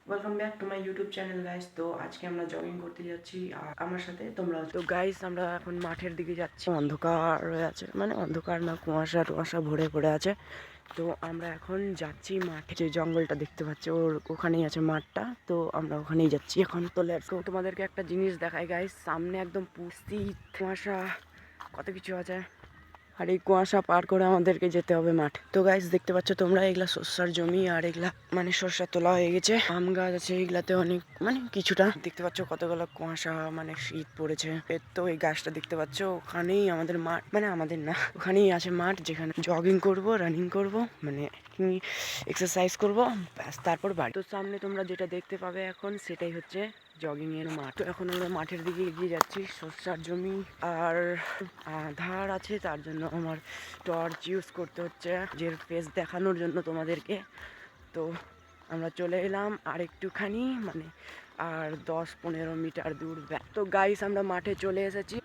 Welcome back to my YouTube channel guys. তো আজকে আমরা জগিং করতে যাচ্ছি আর আমার সাথে তোমরা। তো গাইস আমরা এখন মাঠের দিকে যাচ্ছি। অন্ধকার হয়ে আছে, মানে অন্ধকার না, কুয়াশা টুয়াশা ভরে পড়ে আছে। তো আমরা এখন যাচ্ছি মাঠে, যে জঙ্গলটা দেখতে পাচ্ছি ওখানেই আছে মাঠটা। তো আমরা ওখানেই যাচ্ছি এখন। তো লেটস গো। তোমাদেরকে একটা জিনিস দেখাই গাইস, সামনে একদম পুষ্টি কুয়াশা, কত কিছু আছে। আর এই কুয়াশা পার করে আমাদেরকে যেতে হবে মাঠ। তো গাইস দেখতে পাচ্ছ তোমরা, এগুলা শস্যার জমি, আর এগুলা মানে শস্যা তোলা হয়ে গেছে। আম গাছ আছে এগুলাতে অনেক, মানে কিছুটা দেখতে পাচ্ছ কতগুলো কুয়াশা, মানে শীত পড়েছে। তো এই গাছটা দেখতে পাচ্ছ, ওখানেই আমাদের মাঠ, মানে আমাদের না, ওখানেই আছে মাঠ, যেখানে জগিং করব, রানিং করব, মানে এক্সারসাইজ করব, ব্যাস তারপর বাড়ি। তো সামনে তোমরা যেটা দেখতে পাবে এখন, সেটাই হচ্ছে জগিং এর মাঠ। তো এখন আমরা মাঠের দিকে এগিয়ে যাচ্ছি। শস্যার জমি আর আধার আছে, তার জন্য আমার টর্চ ইউজ করতে হচ্ছে যে ফেস দেখানোর জন্য তোমাদেরকে। তো আমরা চলে এলাম আর একটুখানি, মানে আর 10-15 মিটার দূর। তো গাইস আমরা মাঠে চলে এসেছি।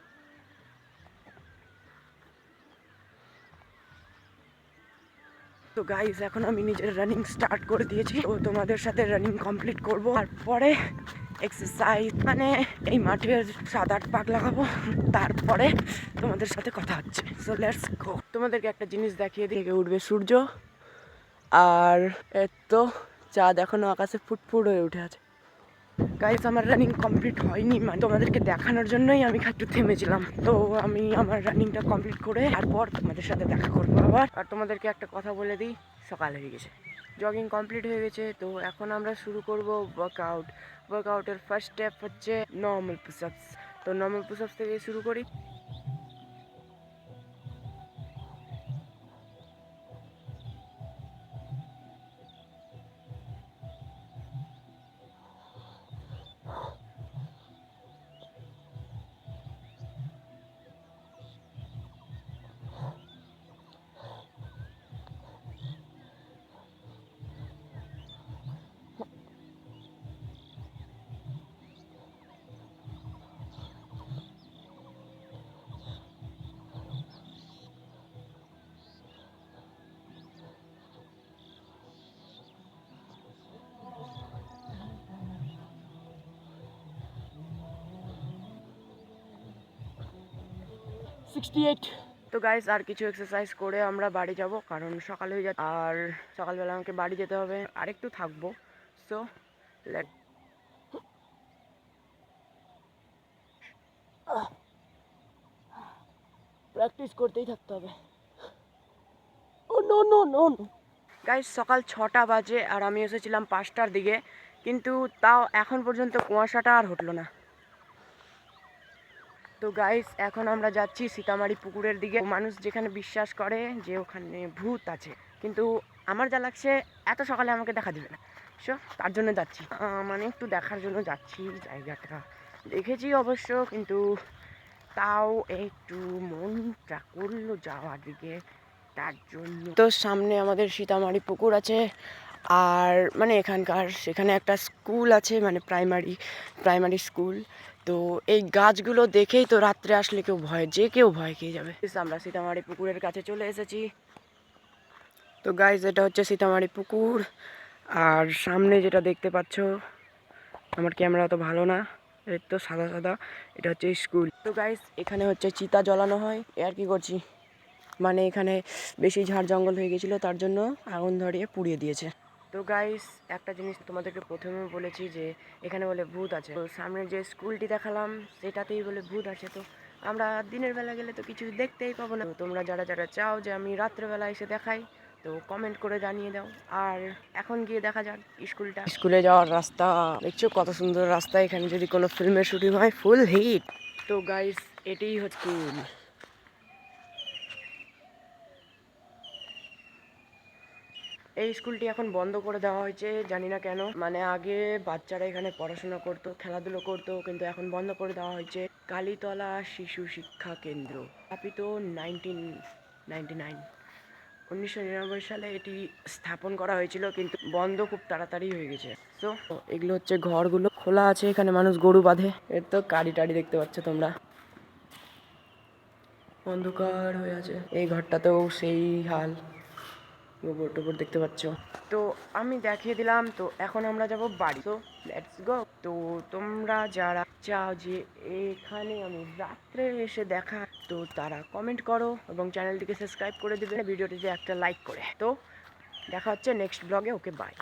তো গাইস এখন আমি নিজের রানিং স্টার্ট করে দিয়েছি। তো তোমাদের সাথে রানিং কমপ্লিট করব, তারপরে এক্সারসাইজ, মানে এই মাঠের 7-8 পাক লাগাবো, তারপরে তোমাদের সাথে কথা হচ্ছে। So let's go. তোমাদেরকে একটা জিনিস দেখিয়ে দিয়ে উঠবে সূর্য, আর তো চাঁদ এখনো আকাশে ফুটফুট হয়ে উঠে আছে। গাইস আমার রানিং কমপ্লিট হয়নি, মানে তোমাদেরকে দেখানোর জন্যই আমি একটু থেমেছিলাম। তো আমি আমার রানিংটা কমপ্লিট করে তারপর তোমাদের সাথে দেখা করবো আবার। আর তোমাদেরকে একটা কথা বলে দিই, সকাল হয়ে গেছে, জগিং কমপ্লিট হয়ে গেছে। তো এখন আমরা শুরু করব ওয়ার্কআউট। ওয়ার্কআউটের ফার্স্ট স্টেপ হচ্ছে নর্মাল পুশআপস। তো নর্মাল পুশআপস থেকে শুরু করি। তো গাইস আর কিছু এক্সারসাইজ করে আমরা বাড়ি যাব, কারণ সকাল হয়ে যাচ্ছে আর সকালবেলা আমাকে বাড়ি যেতে হবে, আরেকটু থাকবো। সো লেট প্র্যাকটিস করতেই থাকতে হবে। Oh no no no no. Guys সকাল 6টা বাজে আর আমি এসেছিলাম 5টার দিকে, কিন্তু তাও এখন পর্যন্ত কুয়াশাটা আর হটলো না। তো গাইস এখন আমরা যাচ্ছি সীতামারি পুকুরের দিকে। মানুষ যেখানে বিশ্বাস করে যে ওখানে ভূত আছে, কিন্তু আমার যা লাগছে এত সকালে আমাকে দেখা দিবে না। সো তার জন্য যাচ্ছি, মানে একটু দেখার জন্য যাচ্ছি জায়গাটা। দেখেছি অবশ্য, কিন্তু তাও একটু মনটা করলো যাওয়ার দিকে, তার জন্য। তো সামনে আমাদের সীতামারি পুকুর আছে, আর মানে এখানকার সেখানে একটা স্কুল আছে, মানে প্রাইমারি স্কুল। তো এই গাছগুলো দেখেই তো রাত্রে আসলে কেউ ভয় খেয়ে যাবে। আমরা সীতামারি পুকুরের কাছে চলে এসেছি। তো গাইজ এটা হচ্ছে সীতামারি পুকুর, আর সামনে যেটা দেখতে পাচ্ছ, আমার ক্যামেরা তো ভালো না, এর তো সাদা সাদা, এটা হচ্ছে স্কুল। তো গাইজ এখানে হচ্ছে চিতা জ্বালানো হয়, আর কি করছি, মানে এখানে বেশি ঝাড় জঙ্গল হয়ে গেছিলো, তার জন্য আগুন ধরিয়ে পুড়িয়ে দিয়েছে। তো গাইস একটা জিনিস তোমাদেরকে প্রথমে বলেছি যে এখানে বলে ভূত আছে। তো সামনে যে স্কুলটি দেখালাম সেটাতেই বলে ভূত আছে। তো আমরা দিনের বেলা গেলে তো কিছু দেখতেই পাবো না। তোমরা যারা যারা চাও যে আমি রাত্রেবেলা এসে দেখাই, তো কমেন্ট করে জানিয়ে দাও। আর এখন গিয়ে দেখা যাক স্কুলটা। স্কুলে যাওয়ার রাস্তা দেখছো কত সুন্দর রাস্তা, এখানে যদি কোনো ফিল্মের শুটিং হয় ফুল হিট। তো গাইস এটাই হচ্ছে স্কুল। এই স্কুলটি এখন বন্ধ করে দেওয়া হয়েছে, জানি না কেন। মানে আগে বাচ্চারা এখানে পড়াশোনা করতো, খেলাধুলো করতো, কিন্তু এখন বন্ধ করে দেওয়া হয়েছে। কালীতলা শিশু শিক্ষা কেন্দ্র স্থাপিত 1999, 1999 সালে এটি স্থাপন করা হয়েছিল, কিন্তু বন্ধ খুব তাড়াতাড়ি হয়ে গেছে। তো এগুলো হচ্ছে ঘরগুলো, খোলা আছে, এখানে মানুষ গরু বাঁধে। এর তো গাড়ি টাড়ি দেখতে পাচ্ছ তোমরা, অন্ধকার হয়ে আছে। এই ঘরটাতেও সেই হাল, গোবর টোবর দেখতে পাচ্ছ। তো আমি দেখিয়ে দিলাম, তো এখন আমরা যাব বাড়ি। তো লেটস গো। তো তোমরা যারা চাও যে এখানে আমি রাত্রে এসে দেখা, তো তারা কমেন্ট করো এবং চ্যানেলটিকে সাবস্ক্রাইব করে দেবে, ভিডিওটিতে একটা লাইক করে। তো দেখা হচ্ছে নেক্সট ব্লগে। Okay bye.